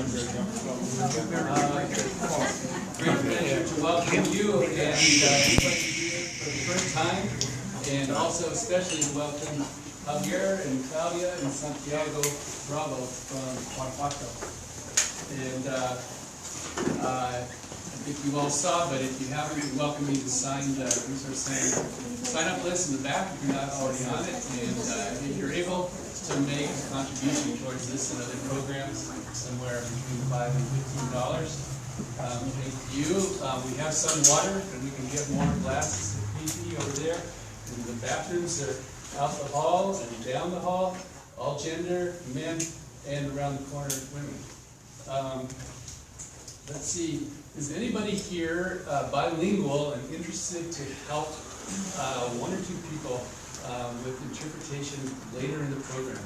Great pleasure to welcome you and everybody here for the first time, and also especially to welcome Javier and Claudia and Santiago Bravo from Guanajuato. And I think you all saw, but if you haven't, we welcome you to sign the sign-up list in the back if you're not already on it, and if you're able to make a contribution towards this and other programs, somewhere between $5 and $15. Thank you. We have some water, and we can get more glasses of PP over there. And the bathrooms are out the hall and down the hall, all gender, men, and around the corner, women. Let's see, is anybody here bilingual and interested to help one or two people with interpretation later in the program?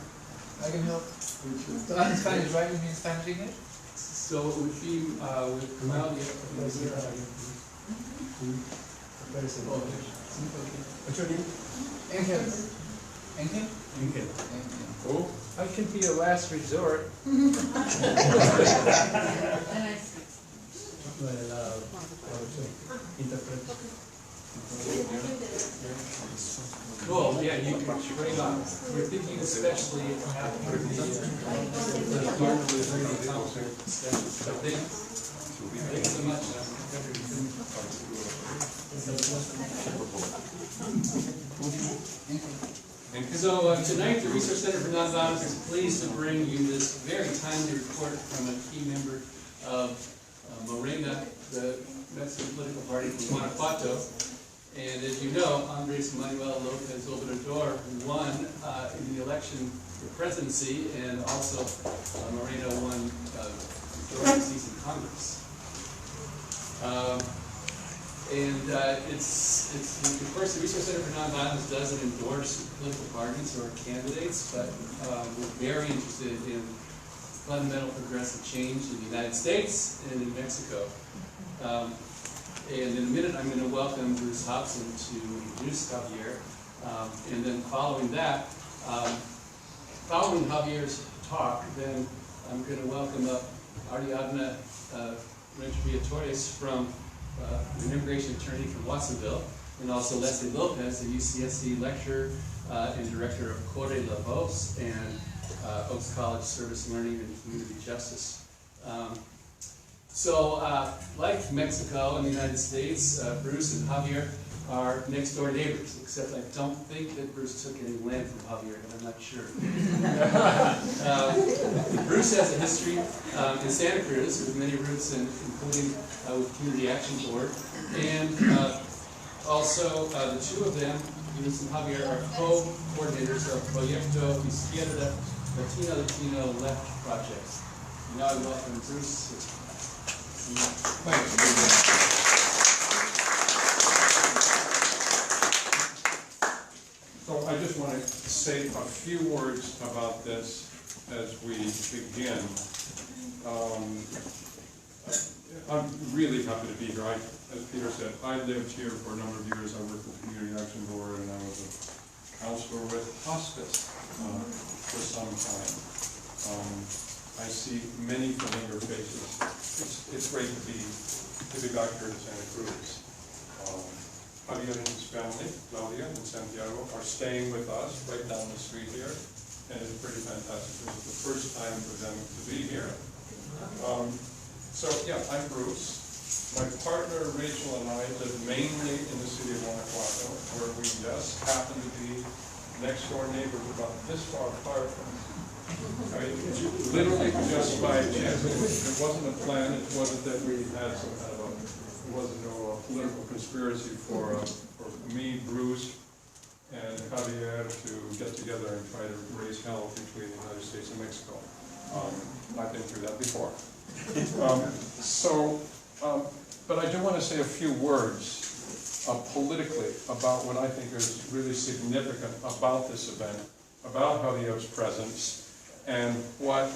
I can help. In Spanish, right? You mean Spanish English? So it would be with Claudia. What's your name? Angel. Angel? Okay. Oh, I can be a last resort. Cool, yeah, you can trade on. We're thinking especially after the discussion. So thanks so much. So tonight, the Research Center for Nonviolence is pleased to bring you this very timely report from a key member of Morena, the Mexican political party from Guanajuato. And as you know, Andres Manuel Lopez Obrador won in the election for presidency, and also Morena won majority seats in Congress. Of course, the Research Center for Nonviolence doesn't endorse political parties or candidates, but we're very interested in fundamental progressive change in the United States and in Mexico. And in a minute, I'm going to welcome Bruce Hobson to introduce Javier. And then following that, following Javier's talk, then I'm going to welcome up Ariadna Renteria-Torres from an immigration attorney from Watsonville, and also Leslie Lopez, the UCSC lecturer and director of Corre La Voz and Oaks College Service Learning and Community Justice. Like Mexico and the United States, Bruce and Javier are next door neighbors, except I don't think that Bruce took any land from Javier, but I'm not sure. Bruce has a history in Santa Cruz with many roots, including with Community Action Board, and also the two of them, Bruce and Javier, are co-coordinators of Proyecto Izquierda Latino Left projects. Now I welcome Bruce. So I just want to say a few words about this as we begin. I'm really happy to be here. As Peter said, I lived here for a number of years. I worked with the Community Action Board, and I was a counselor with hospice for some time. I see many familiar faces. It's great to be back here in Santa Cruz. Javier and his family, Claudia and Santiago, are staying with us right down the street here, and it's pretty fantastic. This is the first time for them to be here. I'm Bruce. My partner Rachel and I live mainly in the city of Guanajuato, where we just happen to be next door neighbors, about this far apart from us. I mean, literally just by chance. It wasn't a plan. It wasn't that we had some kind of it wasn't no political conspiracy for me, Bruce, and Javier to get together and try to raise hell between the United States and Mexico. I've been through that before. But I do want to say a few words politically about what I think is really significant about this event, about Javier's presence, and what,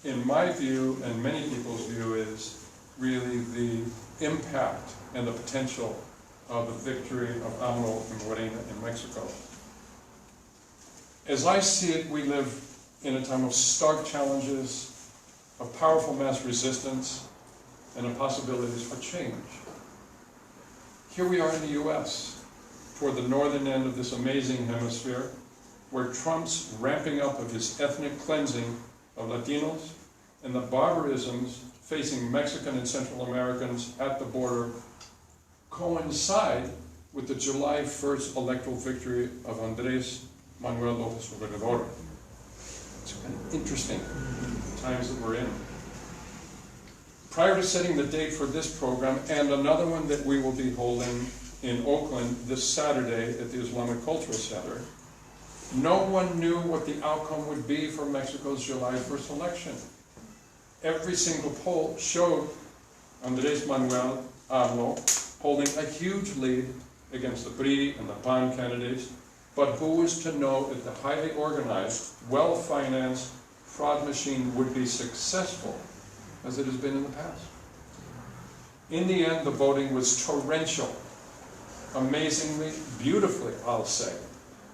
in my view and many people's view, is really the impact and the potential of the victory of AMLO and Morena in Mexico. As I see it, we live in a time of stark challenges, of powerful mass resistance, and of possibilities for change. Here we are in the US, toward the northern end of this amazing hemisphere, where Trump's ramping up of his ethnic cleansing of Latinos and the barbarisms facing Mexican and Central Americans at the border coincide with the July 1st electoral victory of Andrés Manuel López Obrador. It's kind of interesting times that we're in. Prior to setting the date for this program and another one that we will be holding in Oakland this Saturday at the Islamic Cultural Center, no one knew what the outcome would be for Mexico's July 1st election. Every single poll showed Andrés Manuel holding a huge lead against the PRI and the PAN candidates, but who was to know if the highly organized, well-financed fraud machine would be successful as it has been in the past? In the end, the voting was torrential. Amazingly, beautifully, I'll say.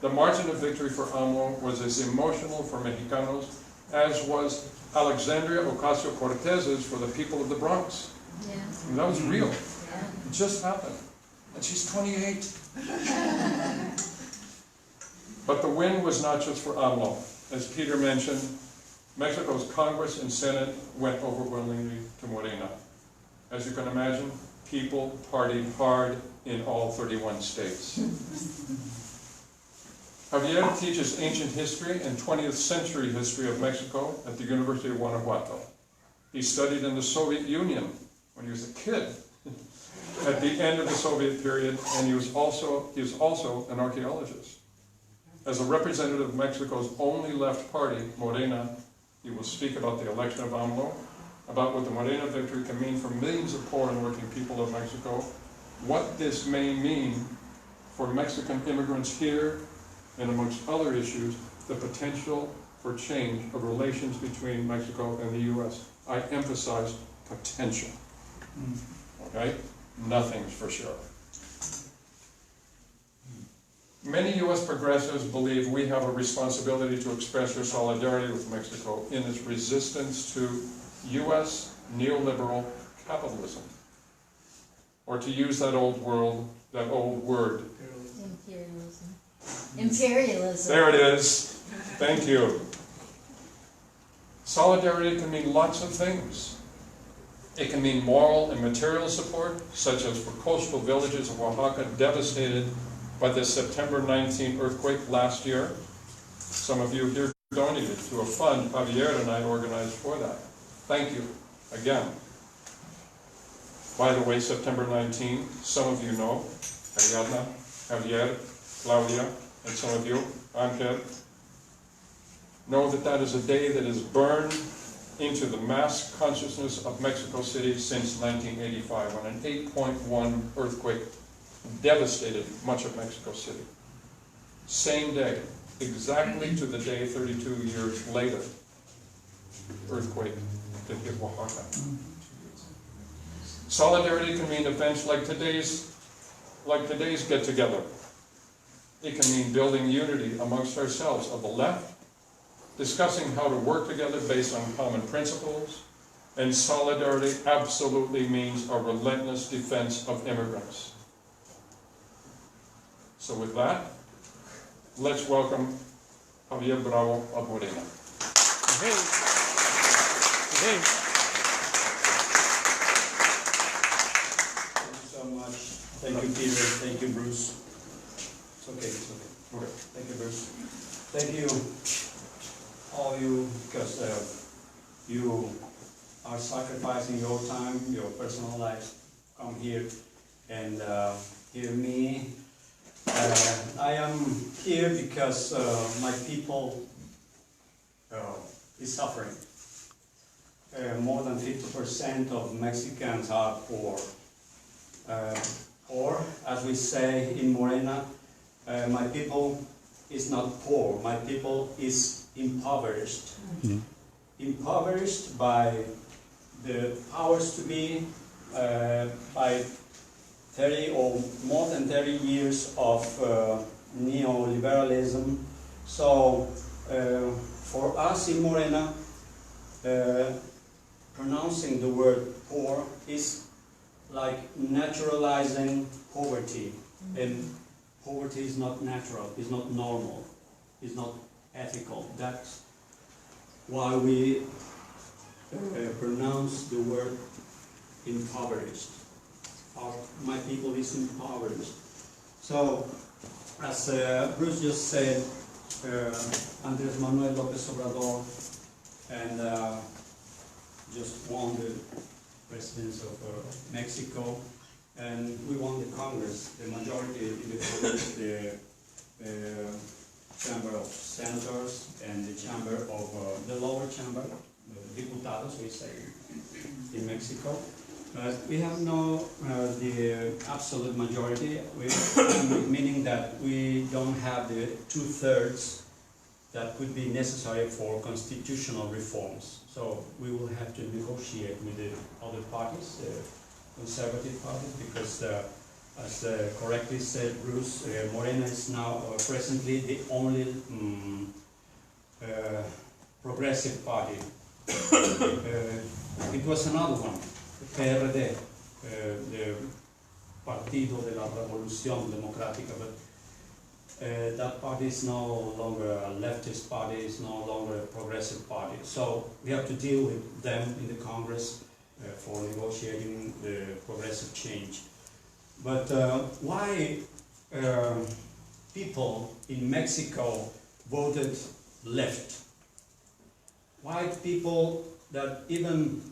The margin of victory for AMLO was as emotional for Mexicanos as was Alexandria Ocasio-Cortez's for the people of the Bronx. Yeah. And that was real. Yeah. It just happened. And she's 28. But the win was not just for AMLO. As Peter mentioned, Mexico's Congress and Senate went overwhelmingly to Morena. As you can imagine, people partied hard in all 31 states. Javier teaches ancient history and 20th century history of Mexico at the University of Guanajuato. He studied in the Soviet Union when he was a kid at the end of the Soviet period, and he was also an archaeologist. As a representative of Mexico's only left party, Morena, he will speak about the election of AMLO, about what the Morena victory can mean for millions of poor and working people of Mexico, what this may mean for Mexican immigrants here, and amongst other issues, the potential for change of relations between Mexico and the US. I emphasize potential. Okay? Nothing's for sure. Many US progressives believe we have a responsibility to express our solidarity with Mexico in its resistance to US neoliberal capitalism. Or to use that old word. Imperialism. Imperialism. There it is. Thank you. Solidarity can mean lots of things. It can mean moral and material support, such as for coastal villages of Oaxaca devastated by the September 19 earthquake last year. Some of you here donated to a fund Javier and I organized for that. Thank you again. By the way, September 19, some of you know, Ariadna, Javier, Claudia, and some of you, Angel, know that that is a day that is burned into the mass consciousness of Mexico City since 1985, when an 8.1 earthquake devastated much of Mexico City. Same day, exactly to the day 32 years later, earthquake that hit Oaxaca. Solidarity can mean events like today's get-together. It can mean building unity amongst ourselves of the left, discussing how to work together based on common principles, and solidarity absolutely means a relentless defense of immigrants. So with that, let's welcome Javier Bravo of Morena. Thank you, Peter. Thank you, Bruce. It's okay. Okay. Thank you, Bruce. Thank you, all of you, because you are sacrificing your time, your personal life, come here and hear me. I am here because my people is suffering. More than 50% of Mexicans are poor. Or, as we say in Morena, my people is not poor, my people is impoverished. Mm-hmm. Impoverished by the powers to be, by 30 or more than 30 years of neoliberalism. So, for us in Morena, pronouncing the word poor is like naturalizing poverty. And poverty is not natural, it's not normal, it's not ethical. That's why we pronounce the word impoverished. My people is impoverished. So, as Bruce just said, Andrés Manuel López Obrador and just won the presidency of Mexico, and we won the Congress, the majority in the Congress, the Chamber of Senators and the Chamber of the lower chamber, diputados, we say in Mexico. We have no the absolute majority, meaning that we don't have the 2/3 that could be necessary for constitutional reforms. So we will have to negotiate with the other parties, the conservative parties, because as correctly said Bruce, Morena is now presently the only progressive party. It was another one, the PRD, the Partido de la Revolución Democrática, but that party is no longer a leftist party, it's no longer a progressive party. So we have to deal with them in the Congress for negotiating the progressive change. But why people in Mexico voted left? Why people that even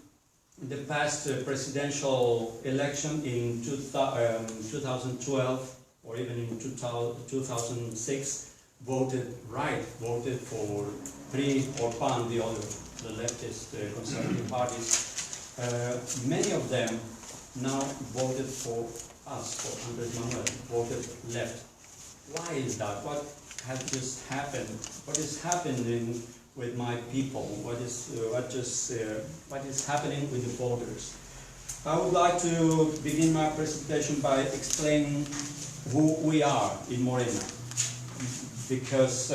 in the past presidential election in 2012 or even in 2006 voted right, voted for PRI or PAN, the leftist conservative parties. Many of them now voted for us, for Andrés Manuel, voted left. Why is that? What has just happened? What is happening with my people? What is happening with the voters? I would like to begin my presentation by explaining who we are in Morena, because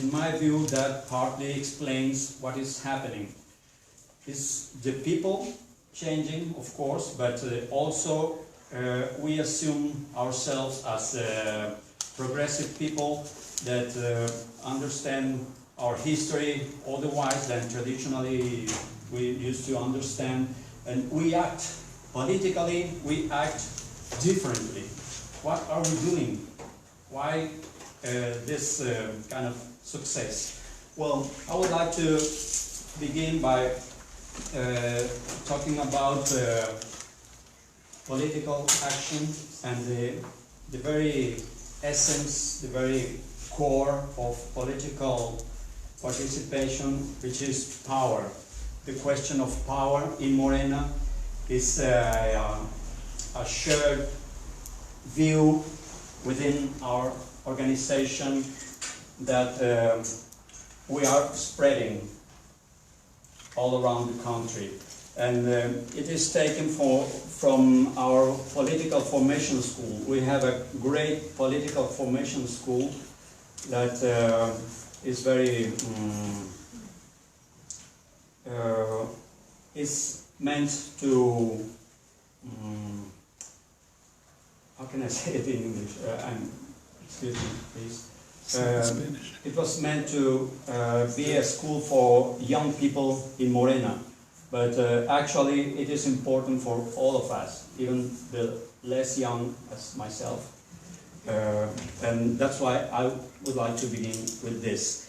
in my view that partly explains what is happening. It's the people changing, of course, but also we assume ourselves as progressive people that understand our history otherwise than traditionally we used to understand, and we act politically, we act differently. What are we doing? Why this kind of success? Well, I would like to begin by talking about political action and the very essence, the very core of political participation, which is power. The question of power in Morena is a shared view within our organization that we are spreading all around the country. And it is taken from our political formation school. We have a great political formation school that is very is meant to how can I say it in English? Excuse me, please. It was meant to be a school for young people in Morena, but actually it is important for all of us, even the less young as myself. And that's why I would like to begin with this.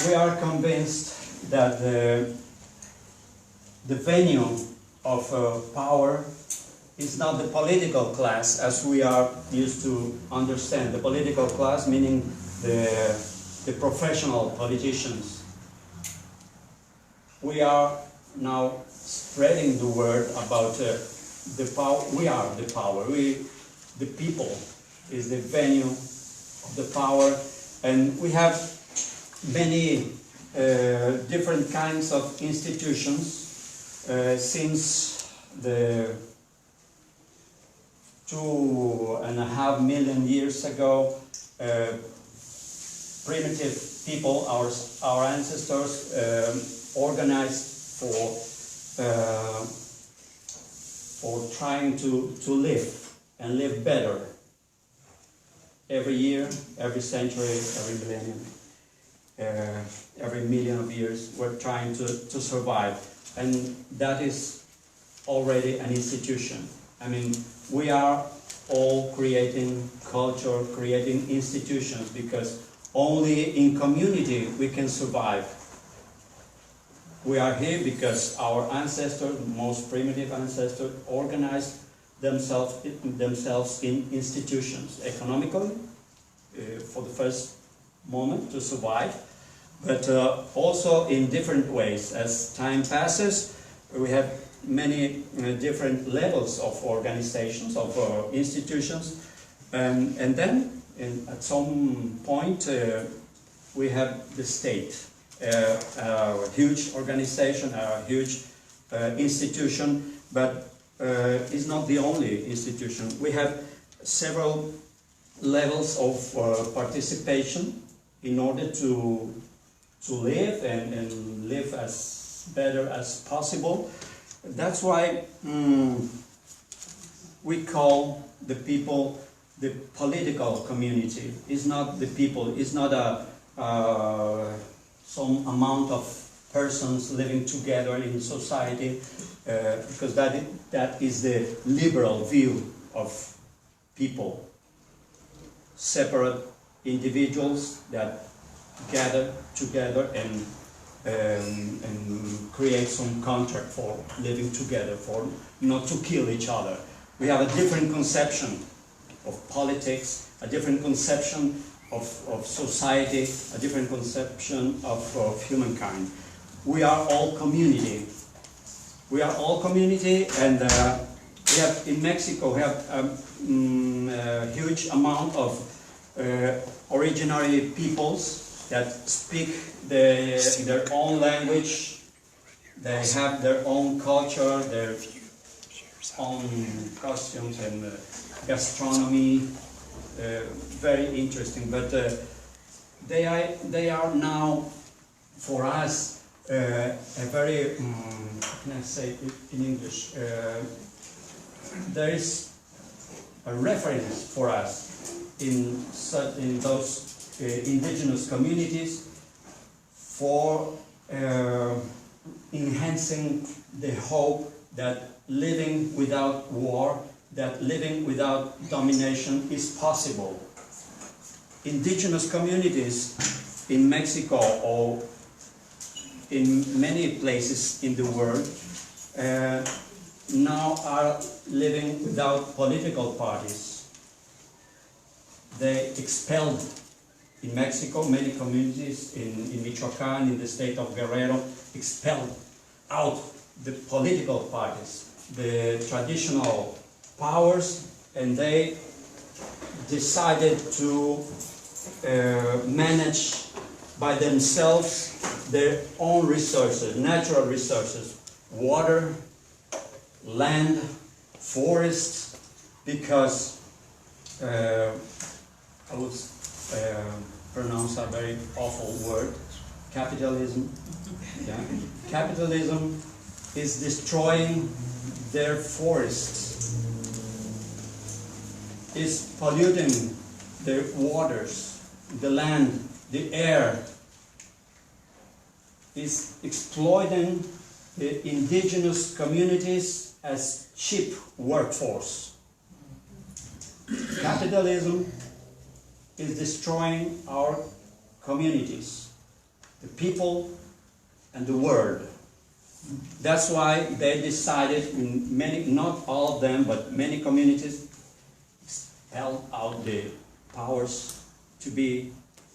We are convinced that the venue of power is not the political class as we are used to understand. The political class meaning the professional politicians. We are now spreading the word about the power. We are the power. The people is the venue of the power, and we have many different kinds of institutions since the 2.5 million years ago. Primitive people, our ancestors, organized for trying to live and live better every year, every century, every millennium, every million of years. We're trying to survive, and that is already an institution. I mean, we are all creating culture, creating institutions, because only in community we can survive. We are here because our ancestors, most primitive ancestors, organized themselves in institutions, economically, for the first moment to survive, but also in different ways. As time passes, we have many different levels of organizations, of institutions, and then at some point we have the state, a huge organization, a huge institution, but it's not the only institution. We have several levels of participation in order to live and live as better as possible. That's why we call the people the political community. It's not the people, it's not some amount of persons living together in society, because that is the liberal view of people. Separate individuals that gather together and create some contract for living together, for not to kill each other. We have a different conception of politics, a different conception of society, a different conception of humankind. We are all community. We are all community, and we have in Mexico we have a huge amount of originary peoples that speak their own language. They have their own culture, their own costumes and gastronomy. Very interesting, but they are now for us a very how can I say it in English? There is a reference for us in those indigenous communities for enhancing the hope that living without war, that living without domination is possible. Indigenous communities in Mexico or in many places in the world now are living without political parties. They expelled in Mexico many communities in Michoacán, in the state of Guerrero, expelled out the political parties, the traditional powers, and they decided to manage by themselves their own resources, natural resources, water, land, forests, because I would pronounce a very awful word, capitalism. Yeah? Capitalism is destroying their forests, is polluting their waters, the land, the air, is exploiting the indigenous communities as cheap workforce. Capitalism is destroying our communities, the people and the world. That's why they decided in many, not all of them, but many communities held out the powers to be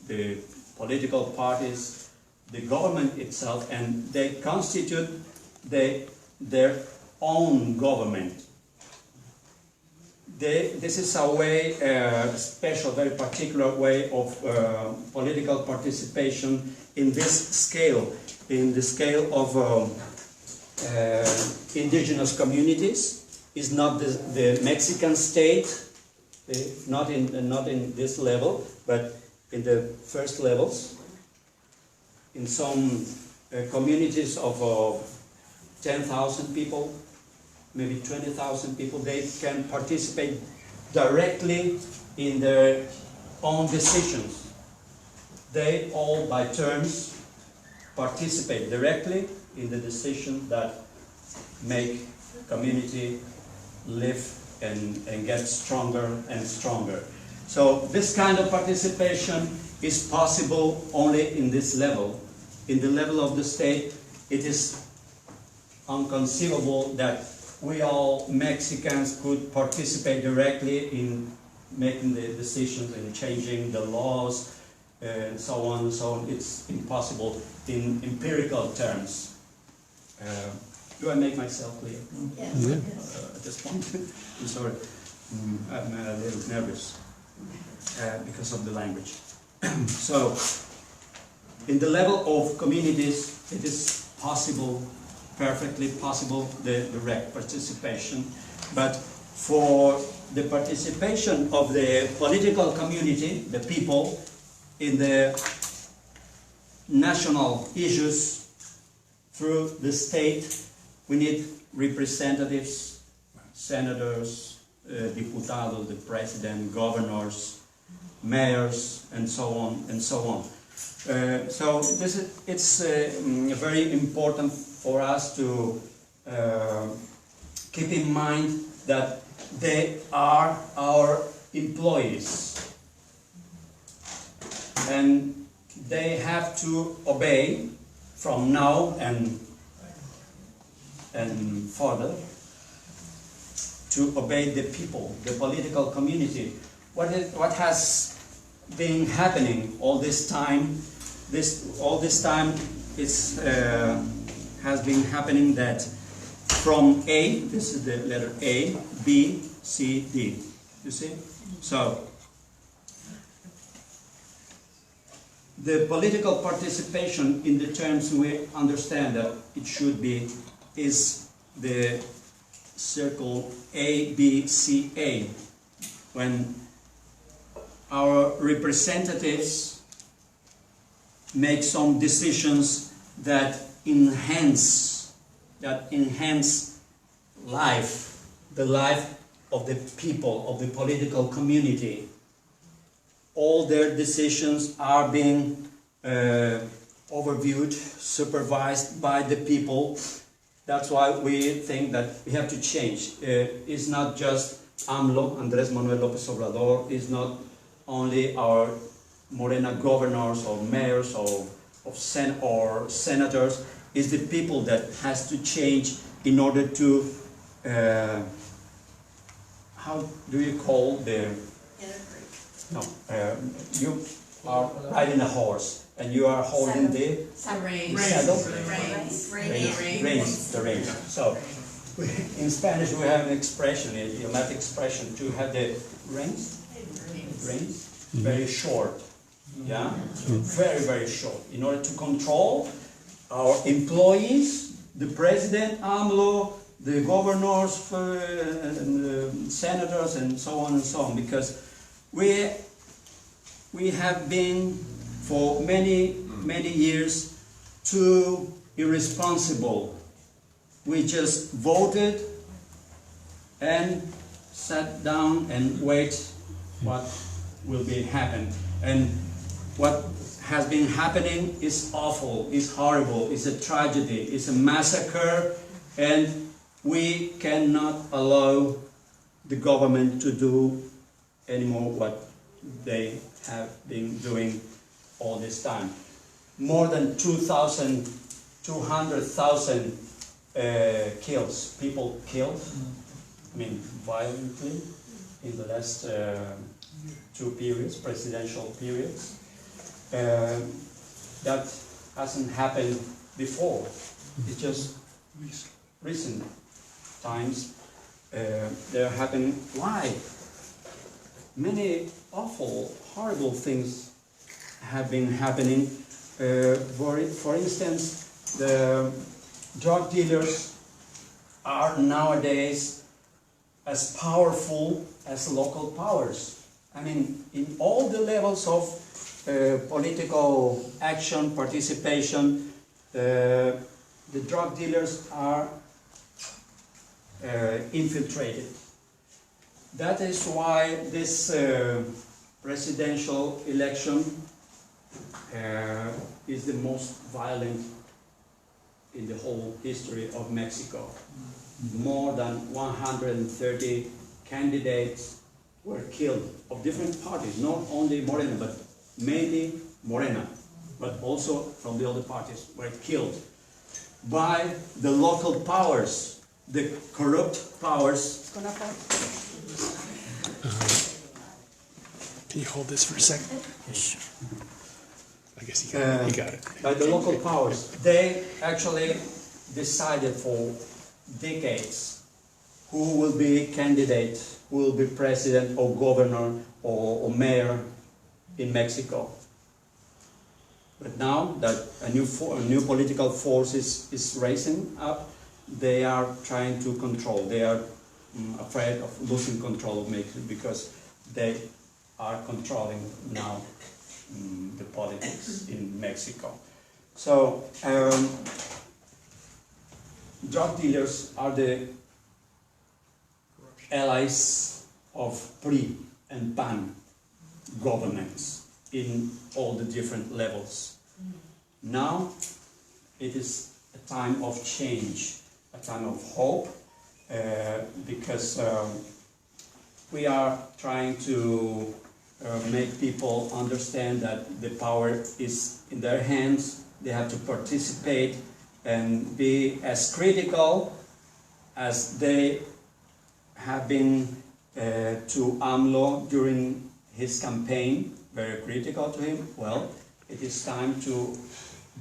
the political parties, the government itself, and they constitute their own government. This is a way, special, very particular way of political participation in this scale, in the scale of indigenous communities. It's not the Mexican state, not in this level, but in the first levels. In some communities of 10,000 people, maybe 20,000 people, they can participate directly in their own decisions. They all, by turns, participate directly in the decisions that make community live and get stronger and stronger. So this kind of participation is possible only in this level. In the level of the state, it is inconceivable that we all Mexicans could participate directly in making the decisions and changing the laws and so on and so on. It's impossible in empirical terms. Do I make myself clear? At this point? I'm sorry. I'm a little nervous because of the language. So, in the level of communities, it is possible, perfectly possible, the direct participation. But for the participation of the political community, the people, in the national issues through the state, we need representatives, senators, diputados, the president, governors, mayors, and so on and so on. So it's very important for us to keep in mind that they are our employees, and they have to obey from now and further, to obey the people, the political community. What has been happening all this time? All this time has been happening that from A, this is the letter A, B, C, D. You see? So the political participation, in the terms we understand that it should be, is the circle A, B, C, A. When our representatives make some decisions that enhance life, the life of the people, of the political community. All their decisions are being overviewed, supervised by the people. That's why we think that we have to change. It's not just AMLO, Andrés Manuel López Obrador, it's not only our Morena governors or mayors or senators, it's the people that has to change in order to, how do you call the... No, you are riding a horse and you are holding the saddle. Reins. So, in Spanish we have an expression, a idiomatic expression, to have the reins, very short. Yeah, very, very short. In order to control our employees, the president, AMLO, the governors, and the senators, and so on, because we have been for many years too irresponsible. We just voted and sat down and wait what will be happen. And what has been happening is awful, is horrible, is a tragedy, is a massacre, and we cannot allow the government to do anymore what they have been doing all this time. More than 200,000 kills, people killed, I mean violently, in the last two periods, presidential periods. That hasn't happened before. It's just recent times they're happening. Why? Many awful, horrible things have been happening. For instance, the drug dealers are nowadays as powerful as local powers. I mean, in all the levels of political action, participation, the drug dealers are infiltrated. That is why this presidential election is the most violent in the whole history of Mexico. More than 130 candidates were killed of different parties, not only Morena, but mainly Morena, but also from the other parties were killed by the local powers, the corrupt powers. Can you hold this for a second? I guess he got it. By the local powers. They actually decided for decades who will be candidate, who will be president or governor or mayor in Mexico. But now that a new political force is rising up, they are trying to control. They are afraid of losing control of Mexico because they are controlling now the politics in Mexico. So drug dealers are the allies of PRI and PAN governments in all the different levels. Now it is a time of change, a time of hope, because we are trying to make people understand that the power is in their hands. They have to participate and be as critical as they have been to AMLO during his campaign, very critical to him. Well, it is time to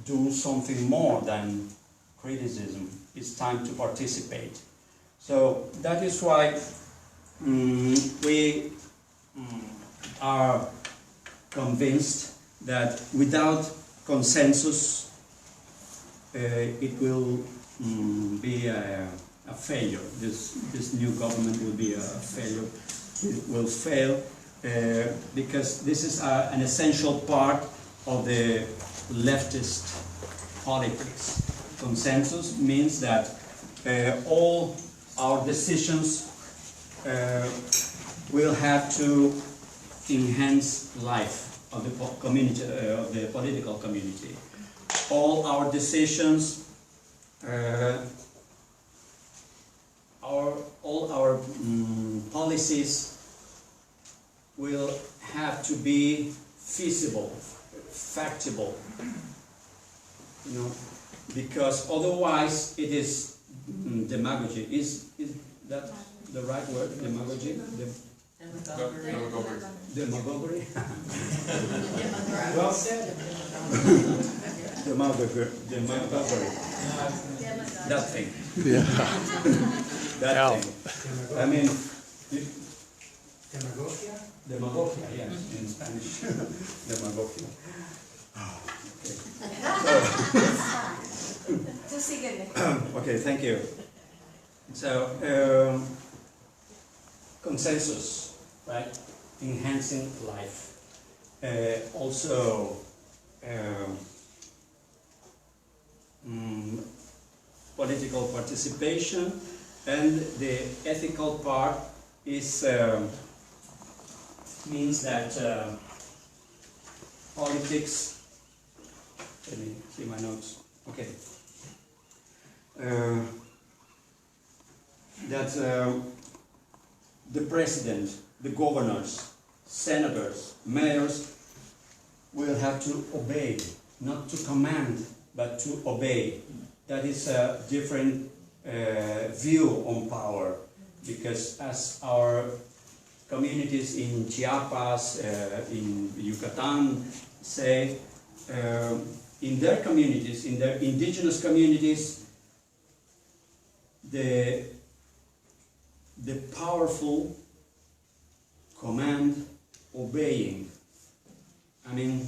do something more than criticism. It's time to participate. So that is why we are convinced that without consensus it will be a failure. This new government will be a failure. It will fail because this is an essential part of the leftist politics. Consensus means that all our decisions will have to enhance life of the community, of the political community. All our decisions, all our policies will have to be feasible, factible, you know, because otherwise it is demagogy. Is that the right word? Demagogy? Demagoguery? Well said. Demagoguery. That thing. Yeah. That thing. I mean, demagogia, yes, in Spanish. Demagogia. Okay, thank you. So, consensus, right? Enhancing life. Also, political participation, and the ethical part is means that politics. Let me see my notes. Okay. That the president, the governors, senators, mayors will have to obey, not to command, but to obey. That is a different view on power, because as our communities in Chiapas, in Yucatan say, in their communities, in their indigenous communities, the powerful command obeying. I mean,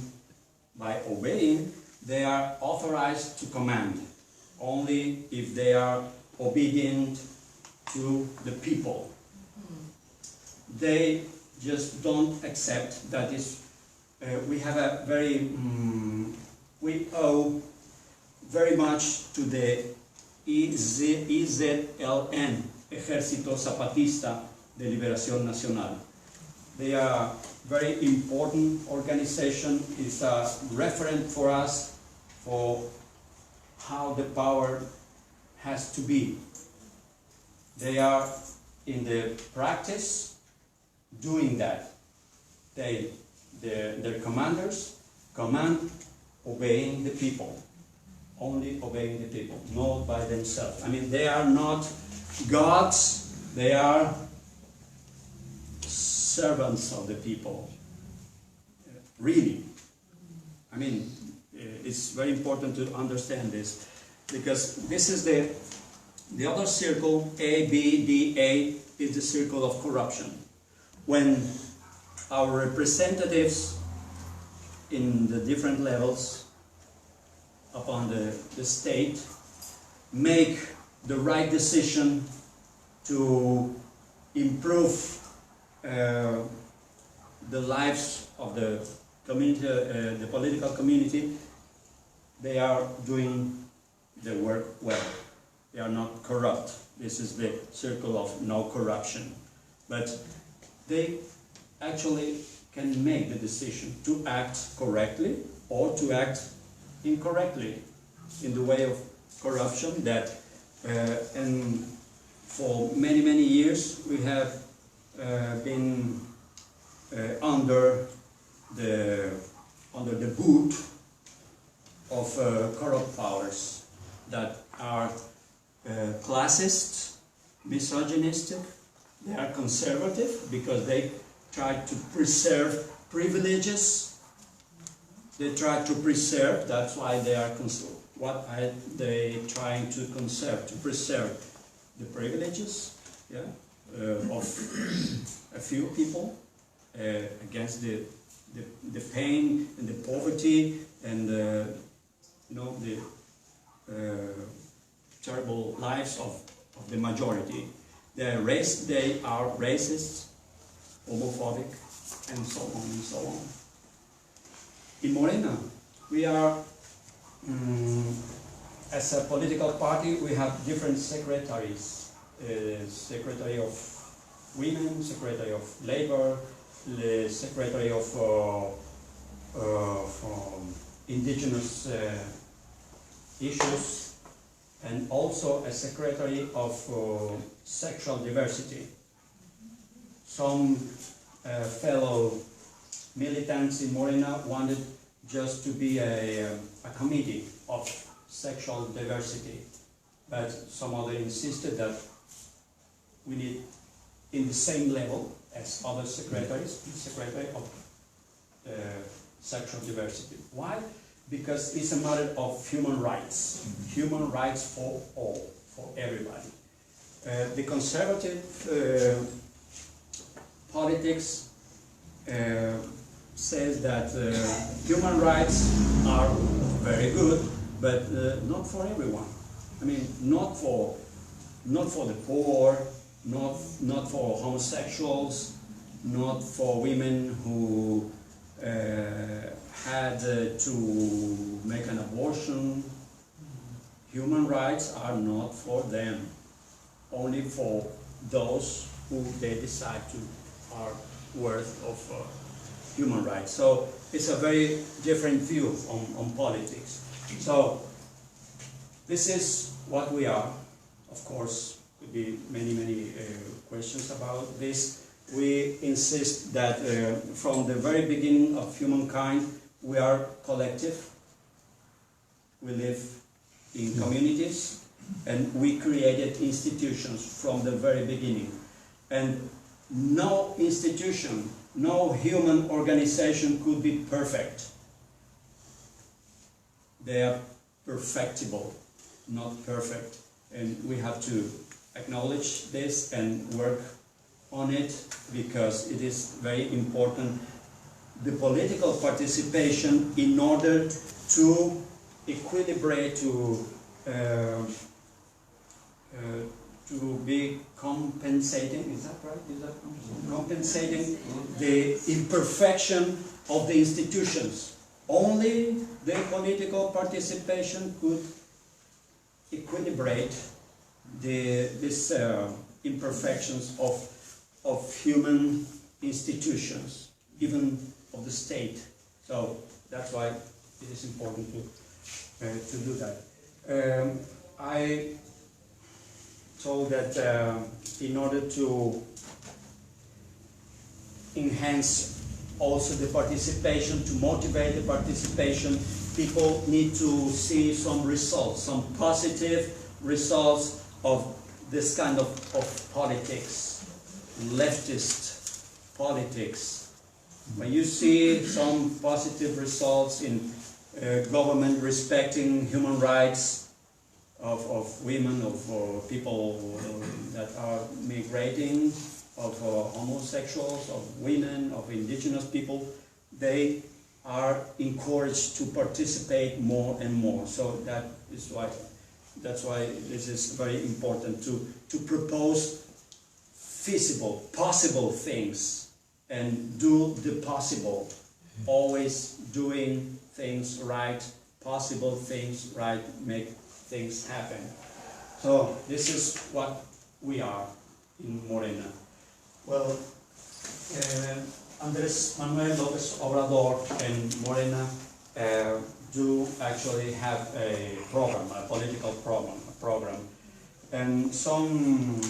by obeying, they are authorized to command only if they are obedient to the people. They just don't accept that is. We have a very we owe very much to the EZLN, Ejército Zapatista de Liberación Nacional. They are very important organization. It's a referent for us for how the power has to be. They are in the practice doing that. Their commanders command obeying the people, only obeying the people, not by themselves. I mean, they are not gods, they are servants of the people, really. I mean, it's very important to understand this, because this is the other circle, A, B, D, A, is the circle of corruption. When our representatives in the different levels upon the state make the right decision to improve the lives of the community, the political community, they are doing the work well. They are not corrupt. This is the circle of no corruption. But they actually can make the decision to act correctly or to act incorrectly in the way of corruption that and for many years we have been under the boot of corrupt powers that are classist, misogynistic. They are conservative because they try to preserve privileges. They try to preserve, that's why they are they trying to conserve, to preserve the privileges, yeah, of a few people against the pain and the poverty and the terrible lives of the majority. They are racist, homophobic, and so on and so on. In Morena, we are, as a political party, we have different secretaries. Secretary of Women, Secretary of Labor, the Secretary of Indigenous Issues, and also a Secretary of Sexual Diversity. Some fellow militants in Morena wanted just to be a committee of sexual diversity, but some other insisted that we need in the same level as other secretaries, the Secretary of Sexual Diversity. Why? Because it's a matter of human rights. Human rights for all, for everybody. The conservative politics says that human rights are very good, but not for everyone. I mean, not for the poor, not for homosexuals, not for women who had to make an abortion. Human rights are not for them, only for those who they decide to are worth of human rights. So it's a very different view on politics. So this is what we are. Of course, could be many questions about this. We insist that from the very beginning of humankind, we are collective. We live in communities, and we created institutions from the very beginning. And no institution, no human organization could be perfect. They are perfectible, not perfect. And we have to acknowledge this and work on it, because it is very important, the political participation, in order to equilibrate, to be compensating, is that right? Is that compensating the imperfection of the institutions. Only the political participation could equilibrate these imperfections of human institutions, even of the state. So that's why it is important to do that. I told that in order to enhance also the participation, to motivate the participation, people need to see some results, some positive results of this kind of politics, leftist politics. When you see some positive results in government respecting human rights of women, of people that are migrating, of homosexuals, of women, of indigenous people, they are encouraged to participate more and more. So that's why this is very important to propose feasible, possible things and do the possible, always doing things right, possible things right, make things happen. So this is what we are in Morena. Well, Andrés Manuel López Obrador and Morena do actually have a program, a political program. And some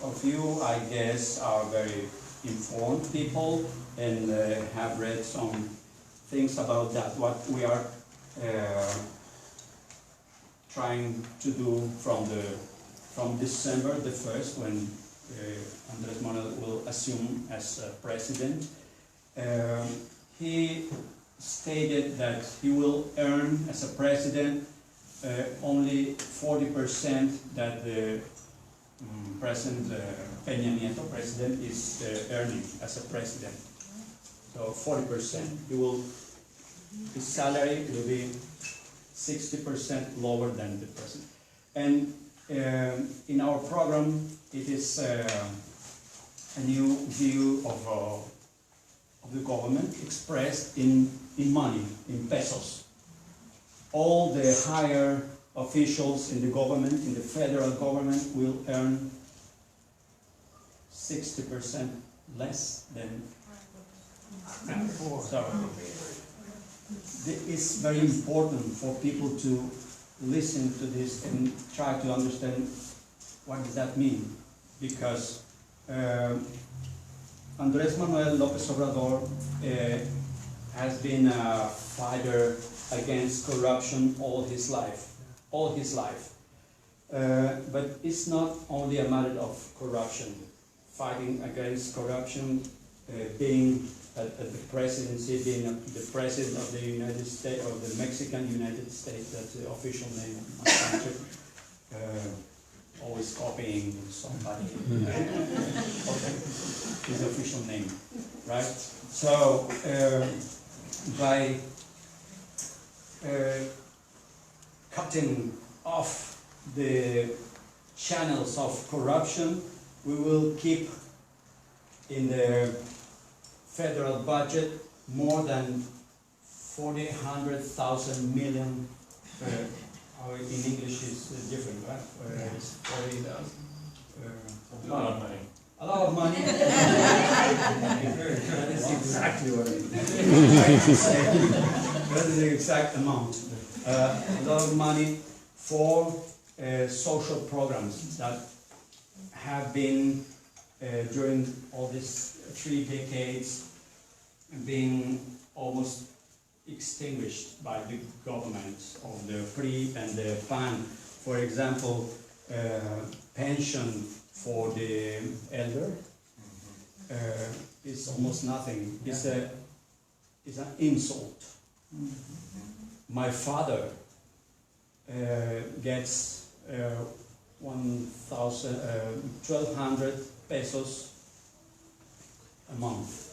of you, I guess, are very informed people and have read some things about that, what we are trying to do from December the 1st, when Andrés Manuel will assume as president. He stated that he will earn as a president only 40% that the President Peña Nieto, president, is earning as a president. So 40%. His salary will be 60% lower than the president. And in our program, it is a new view of the government expressed in money, in pesos. All the higher officials in the government, in the federal government, will earn 60% less than before. So it's very important for people to listen to this and try to understand what does that mean, because Andrés Manuel López Obrador has been a fighter against corruption all his life. But it's not only a matter of corruption. Fighting against corruption, being at the presidency, being the president of the United States, or the Mexican United States, that's the official name of my country. Always copying somebody. His official name, right? So by cutting off the channels of corruption, we will keep in the federal budget more than 400,000 million. In English is different, right? It's 40,000. A lot of money. A lot of money. That is exactly what I mean. That is the exact amount. A lot of money for social programs that have been during all these 3 decades being almost extinguished by the government, of the PRI and the PAN. For example, pension for the elder is almost nothing. It's an insult. My father gets 1,200 pesos a month.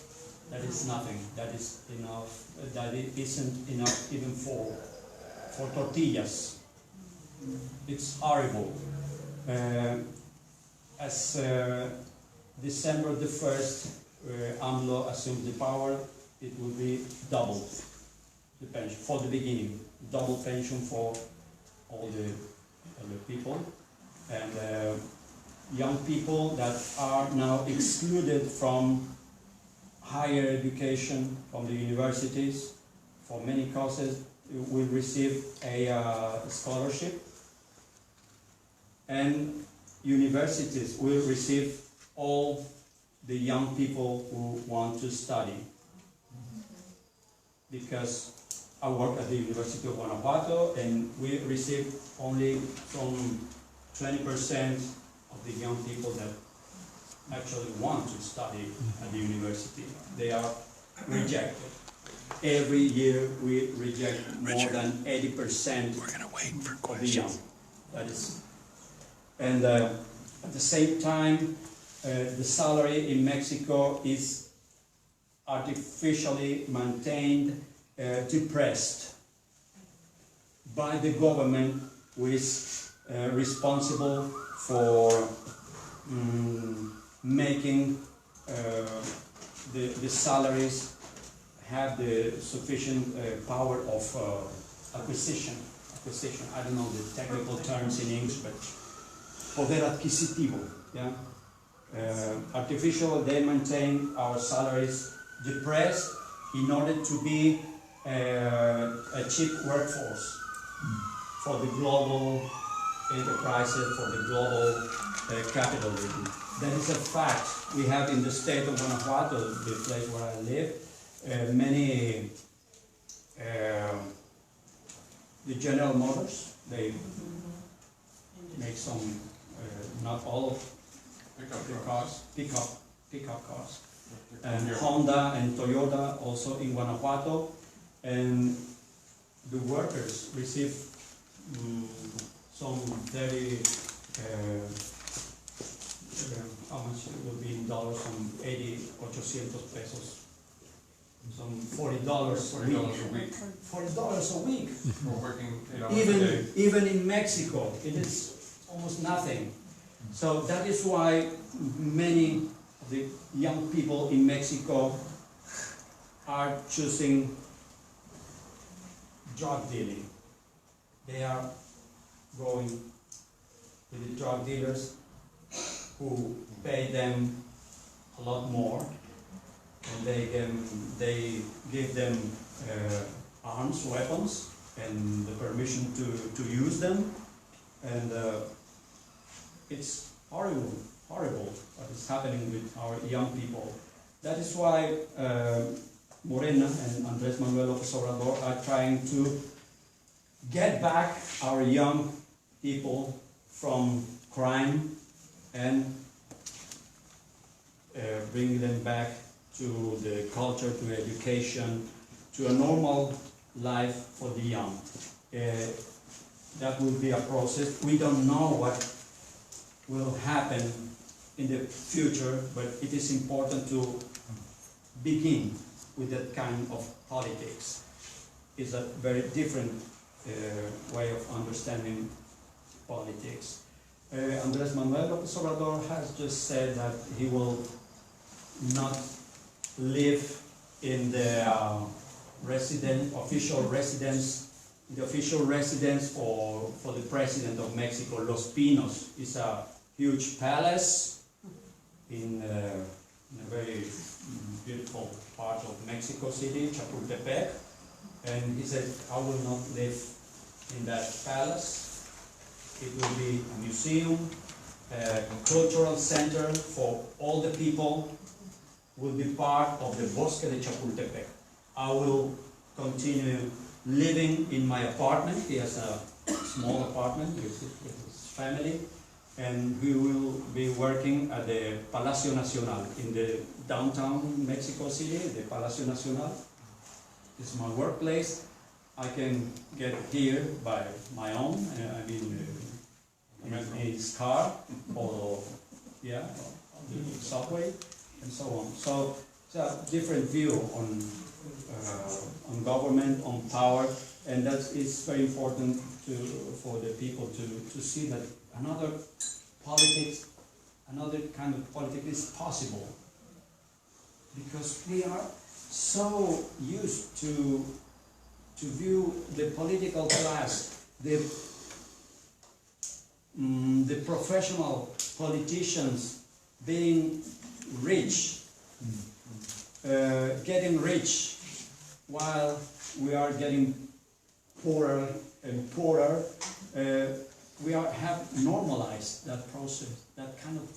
That is nothing. That is enough. That it isn't enough even for tortillas. It's horrible. As December the 1st, AMLO assumed the power, it will be doubled the pension for the beginning. Double pension for all the elder people, and young people that are now excluded from higher education, from the universities, for many courses, will receive a scholarship, and universities will receive all the young people who want to study. Because I work at the University of Guanajuato, and we receive only some 20% of the young people that actually want to study at the university. They are rejected. Every year we reject more than 80% We're gonna wait for of the young. questions. That is, and at the same time, the salary in Mexico is artificially maintained, depressed by the government, who is responsible for making the salaries have the sufficient power of acquisition. I don't know the technical terms in English, but poder adquisitivo. Yeah. Artificial, they maintain our salaries depressed in order to be a cheap workforce for the global enterprises, for the global capitalism. That is a fact. We have in the state of Guanajuato, the place where I live, many the General Motors, they make some, not all of the cars, pickup cars, and Honda and Toyota also in Guanajuato, and the workers receive some very, how much it will be in dollars, some 800 pesos, some $40 a week. $40 a week. We're working 8 hours a day. Even in Mexico, it is almost nothing. So that is why many of the young people in Mexico are choosing drug dealing. They are going with the drug dealers who pay them a lot more, and they give them arms, weapons, and the permission to use them, and it's horrible what is happening with our young people. That is why Morena and Andrés Manuel López Obrador are trying to get back our young people from crime and bring them back to the culture, to education, to a normal life for the young. That will be a process. We don't know what will happen in the future, but it is important to begin with that kind of politics. It's a very different way of understanding politics. Andrés Manuel López Obrador has just said that he will not live in the official residence for the President of Mexico. Los Pinos is a huge palace in a very beautiful part of Mexico City, Chapultepec, and he said, I will not live in that palace. It will be a museum, a cultural center for all the people, will be part of the Bosque de Chapultepec. I will continue living in my apartment. He has a small apartment with his family, and we will be working at the Palacio Nacional in the downtown Mexico City. The Palacio Nacional is my workplace. I can get here by my own, in his car, or on the subway, and so on. So it's a different view on government, on power, and that is very important for the people to see that another kind of politics is possible, because we are so used to view the political class, the the professional politicians being rich, getting rich, while we are getting poorer and poorer. We have normalized that process, that kind of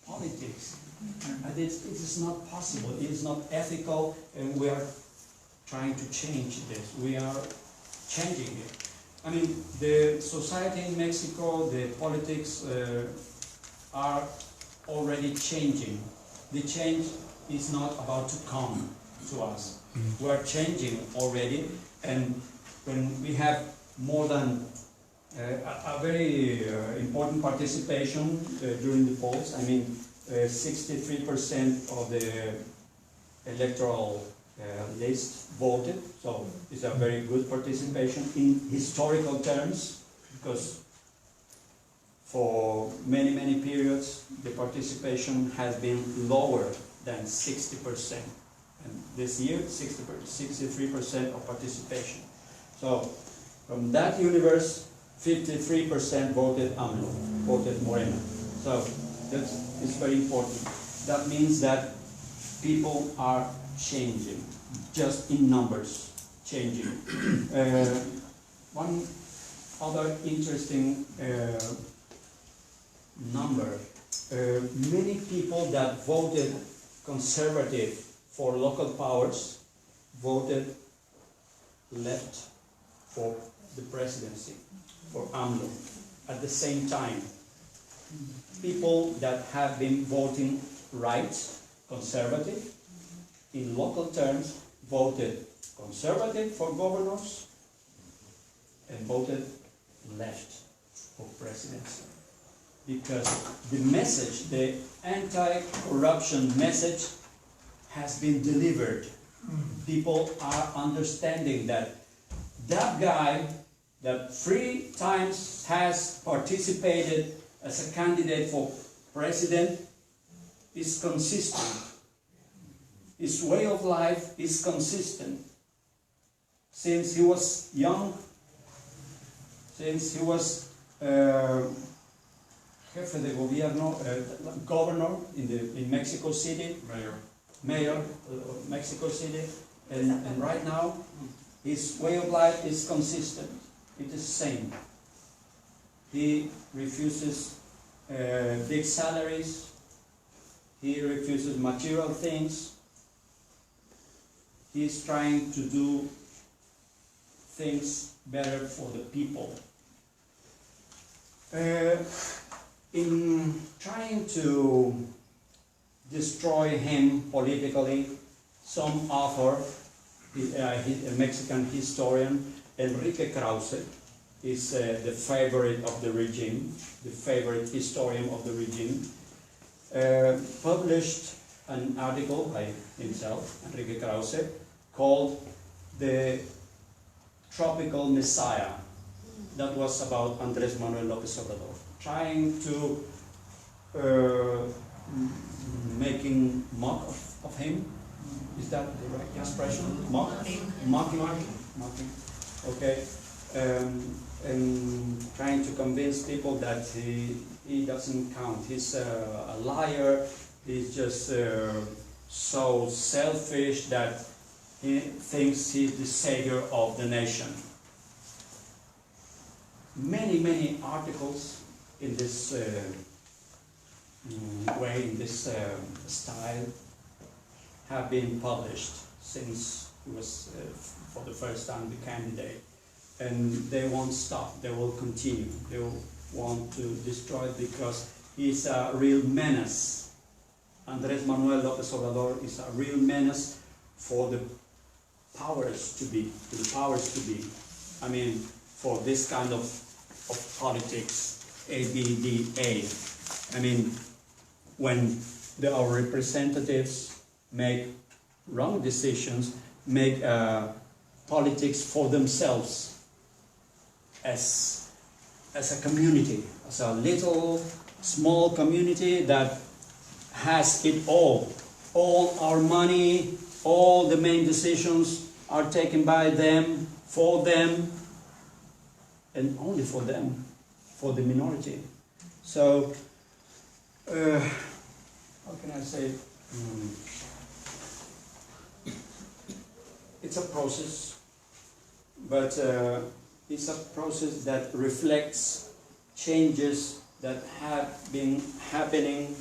politics. And it is not possible, it is not ethical, and we are trying to change this. We are changing it. I mean, the society in Mexico, the politics are already changing. The change is not about to come to us. We are changing already, and when we have more than a very important participation during the polls, I mean, 63% of the electoral list voted, so it's a very good participation in historical terms, because for many, many periods the participation has been lower than 60%. And this year, 63% of participation. So from that universe, 53% voted AMLO, voted Morena. So it's very important. That means that people are changing, just in numbers, changing. One other interesting number, many people that voted conservative for local powers voted left for the presidency, for AMLO. At the same time, people that have been voting right, conservative, in local terms, voted conservative for governors and voted left for presidency. Because the message, the anti-corruption message, has been delivered. People are understanding that that guy that 3 times has participated as a candidate for president is consistent. His way of life is consistent. Since he was young, since he was jefe de gobierno, governor in Mexico City, mayor of Mexico City, and right now his way of life is consistent. It is the same. He refuses big salaries. He refuses material things. He is trying to do things better for the people. In trying to destroy him politically, some author, a Mexican historian, Enrique Krause, is the favorite of the regime, the favorite historian of the regime, published an article by himself, Enrique Krause, called The Tropical Messiah. That was about Andrés Manuel López Obrador, trying to making mock of him. Is that the right expression? Mocking. Okay. And trying to convince people that he doesn't count. He's a liar. He's just so selfish that he thinks he's the savior of the nation. Many articles in this way, in this style, have been published since he was for the first time the candidate. And they won't stop, they will continue. They will want to destroy it because he's a real menace. Andrés Manuel López Obrador is a real menace for the powers to be, I mean, for this kind of politics, ABDA. I mean, when our representatives make wrong decisions, make politics for themselves as a community, as a little, small community that has it all. All our money, all the main decisions are taken by them, for them, and only for them, for the minority. So, how can I say? It's a process, but it's a process that reflects changes that have been happening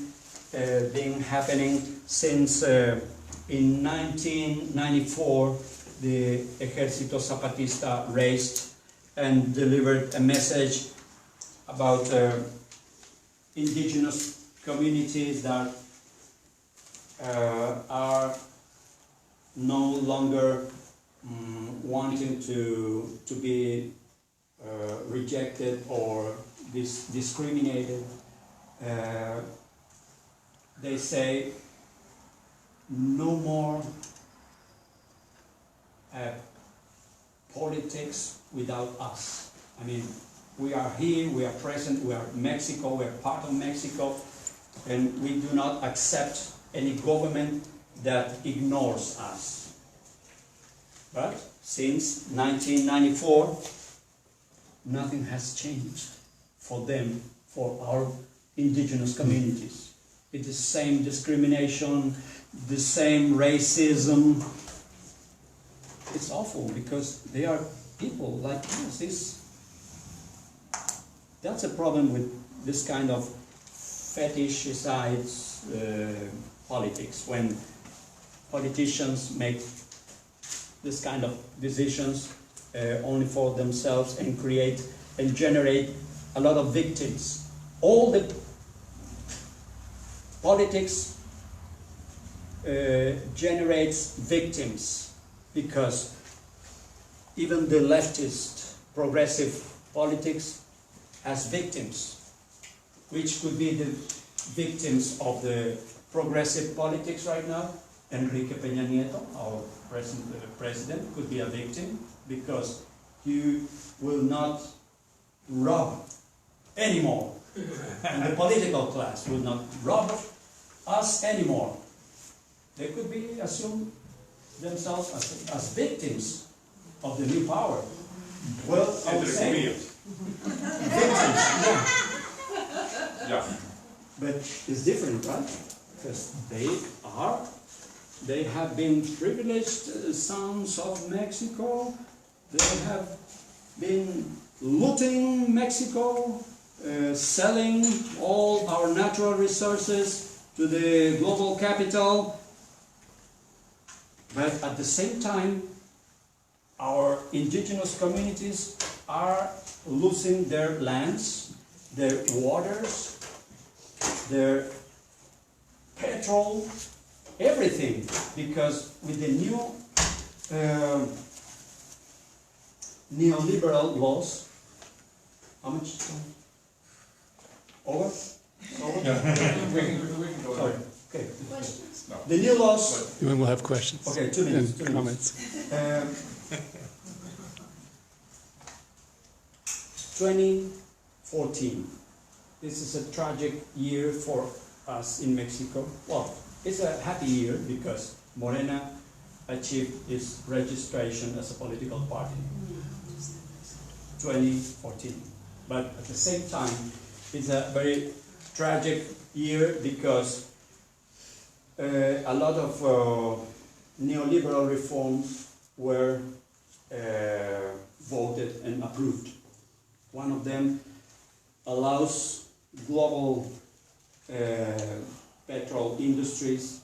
since in 1994 the Ejército Zapatista raised and delivered a message about indigenous communities that are no longer wanting to be rejected or discriminated. They say no more politics without us. I mean, we are here, we are present, we are Mexico, we are part of Mexico, and we do not accept any government that ignores us. But since 1994, nothing has changed for them, for our indigenous communities. It is the same discrimination, the same racism. It's awful because they are people like us. That's a problem with this kind of fetishized politics, when politicians make this kind of decisions only for themselves and create and generate a lot of victims. All the politics generates victims, because even the leftist progressive politics has victims, which could be the victims of the progressive politics right now. Enrique Peña Nieto, our president, could be a victim, because he will not rob anymore. And the political class will not rob us anymore. They could be assumed themselves as victims of the new power. Well, I would say victims, yeah. Yeah. But it's different, right? Because they have been privileged sons of Mexico. They have been looting Mexico, selling all our natural resources to the global capital. But at the same time, our indigenous communities are losing their lands, their waters, their petrol, everything, because with the new neoliberal laws, how much? Over? Over? Yeah. We can go Sorry. there. Okay. Questions? No. The new laws. We'll have questions. Okay, 2 minutes. 2 And minutes. comments. 2014. This is a tragic year for us in Mexico. Well, it's a happy year because Morena achieved its registration as a political party. 2014. But at the same time, it's a very tragic year because a lot of neoliberal reforms were voted and approved. One of them allows global petrol industries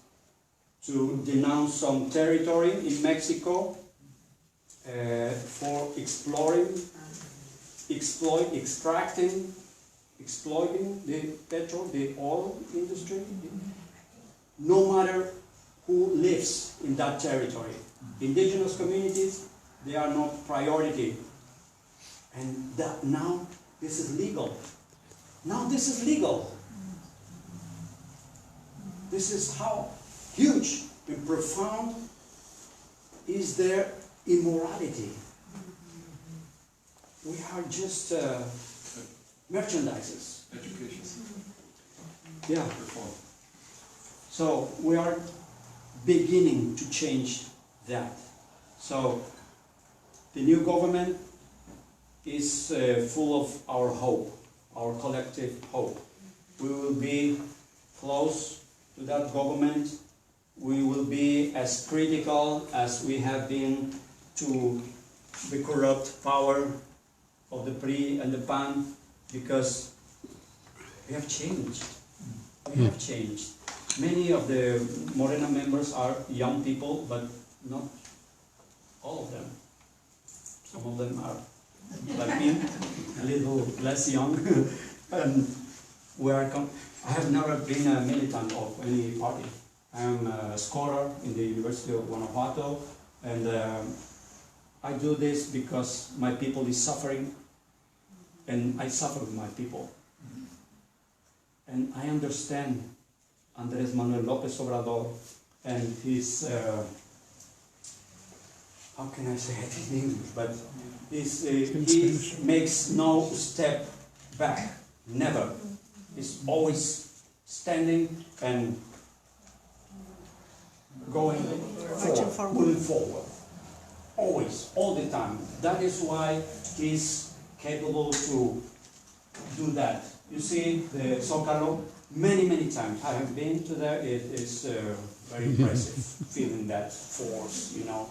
to denounce some territory in Mexico for exploiting the petrol, the oil industry, no matter who lives in that territory. Indigenous communities, they are not priority. And now this is legal. Now this is legal. This is how huge and profound is their immorality. We are just merchandises. Education. Yeah. Reform. So we are beginning to change that. So the new government is full of our hope, our collective hope. we will be close to that government. We will be as critical as we have been to the corrupt power of the PRI and the PAN, because we have changed. We have changed. Many of the Morena members are young people, but not all of them. Some of them are like me, a little less young. And I have never been a militant of any party. I am a scholar in the University of Guanajuato, and I do this because my people is suffering, and I suffer with my people. And I understand Andrés Manuel López Obrador and his, how can I say it in English, but he makes no step back, never. He's always standing and going forward, moving forward. Always, all the time. That is why he's capable to do that. You see the Zócalo, many times I have been to there. It is very impressive, feeling that force, you know,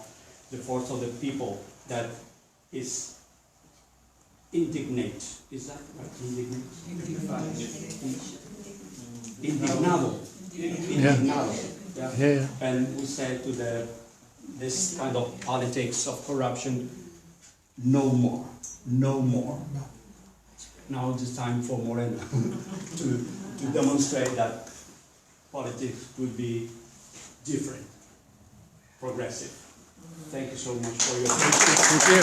the force of the people that is indignate. Is that right? Indignado. Indignado. Yeah. And we say to this kind of politics of corruption, no more, no more. Now it's time for Morena to demonstrate that politics would be different, progressive. Thank you so much for your attention. Thank you.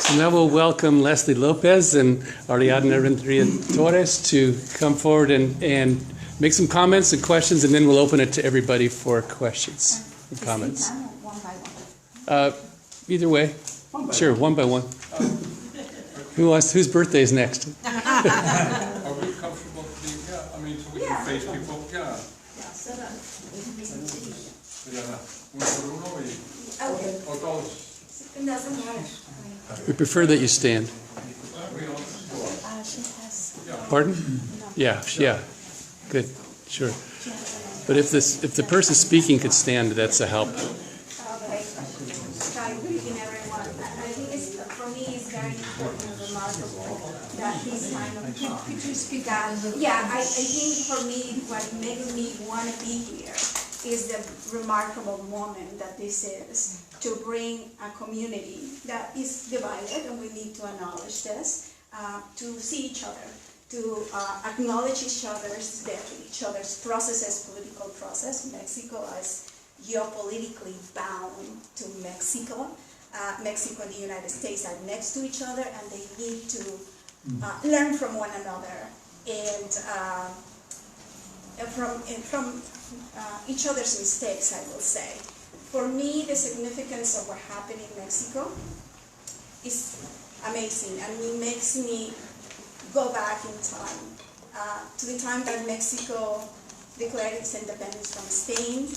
So now we'll welcome Leslie Lopez and Ariadna Renteria Torres to come forward and make some comments and questions, and then we'll open it to everybody for questions and comments. Either way. Sure, one by one. Whose birthday is next? Are we comfortable being, I mean, so we can face people? Yeah. O todos. It doesn't matter. We prefer that you stand. Pardon? Yeah. Good, sure. But if the person speaking could stand, that's a help. Okay. Try greeting everyone. I think for me it's very important and remarkable that this kind of talk. Could you speak out? Yeah, I think for me what makes me want to be here is the remarkable moment that this is, to bring a community that is divided, and we need to acknowledge this, to see each other, to acknowledge each other's processes, political process. Mexico is geopolitically bound to Mexico. Mexico and the United States are next to each other, and they need to learn from one another and from each other's mistakes, I will say. For me, the significance of what happened in Mexico is amazing, and it makes me go back in time to the time that Mexico declared its independence from Spain,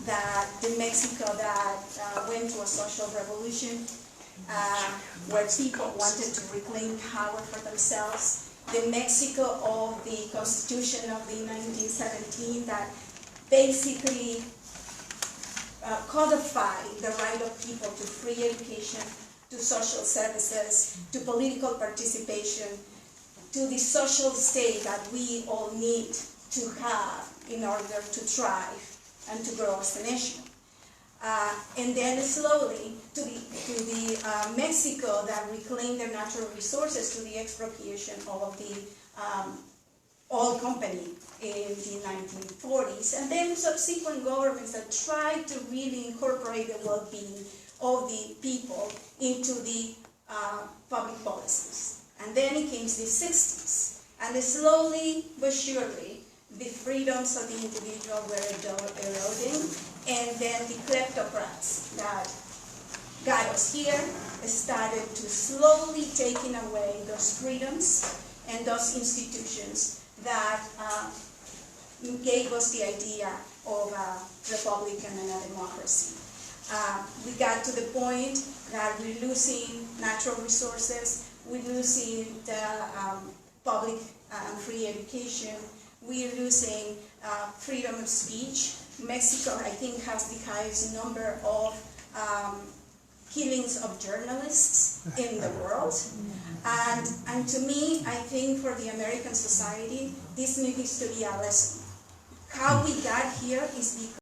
that the Mexico that went to a social revolution, where people wanted to reclaim power for themselves, the Mexico of the Constitution of the 1917 that basically codify the right of people to free education, to social services, to political participation, to the social state that we all need to have in order to thrive and to grow as a nation. And then slowly to the Mexico that reclaimed their natural resources, to the expropriation of the oil company in the 1940s, and then subsequent governments that tried to really incorporate the well-being of the people into the public policies. And then it came the 60s, and slowly but surely the freedoms of the individual were eroding, and then the kleptocrats that got us here started to slowly taking away those freedoms and those institutions that gave us the idea of a republic and a democracy. We got to the point that we're losing natural resources, we're losing the public free education, we're losing freedom of speech. Mexico, I think, has the highest number of killings of journalists in the world. And to me, I think for the American society, this needs to be a lesson. How we got here is because